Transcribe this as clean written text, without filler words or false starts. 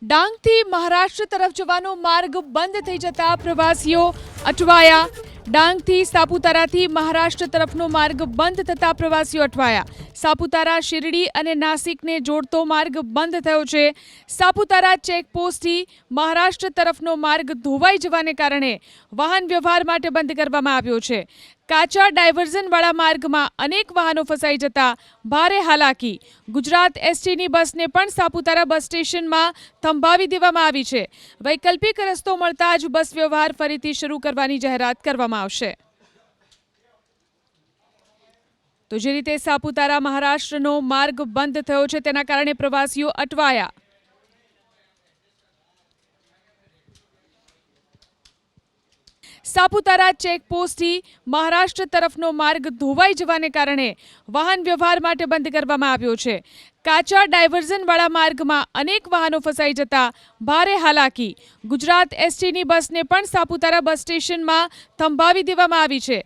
ડાંગથી મહારાષ્ટ્ર તરફ જવાનો માર્ગ બંધ થઈ જતા પ્રવાસીઓ અટવાયા. ડાંગથી સાપુતારાથી મહારાષ્ટ્ર તરફનો માર્ગ બંધ થતા પ્રવાસીઓ અટવાયા. સાપુતારા, શિરડી અને નાસિકને જોડતો માર્ગ બંધ થયો છે. સાપુતારા ચેકપોસ્ટથી મહારાષ્ટ્ર તરફનો માર્ગ ધોવાઈ જવાને કારણે વાહન વ્યવહાર માટે બંધ કરવામાં આવ્યો છે. કાચા ડાયવર્ઝનવાળા માર્ગમાં અનેક વાહનો ફસાઈ જતા ભારે હાલાકી. ગુજરાત એસટીની બસને પણ સાપુતારા બસ સ્ટેશનમાં થંભાવી દેવામાં આવી છે. વૈકલ્પિક રસ્તો મળતા જ બસ વ્યવહાર ફરીથી શરૂ કરવાની જાહેરાત કરવામાં આવશે. તો જે રીતે સાપુતારા મહારાષ્ટ્રનો માર્ગ બંધ થયો છે તેના કારણે પ્રવાસીઓ અટવાયા. સાપુતારા ચેકપોસ્ટથી મહારાષ્ટ્ર તરફનો માર્ગ ધોવાઈ જવાને કારણે વાહન વ્યવહાર માટે બંધ કરવામાં આવ્યો છે. કાચા ડાયવર્ઝનવાળા માર્ગમાં અનેક વાહનો ફસાઈ જતા ભારે હાલાકી. ગુજરાત એસટીની બસને પણ સાપુતારા બસ સ્ટેશનમાં થંભાવી દેવામાં આવી છે.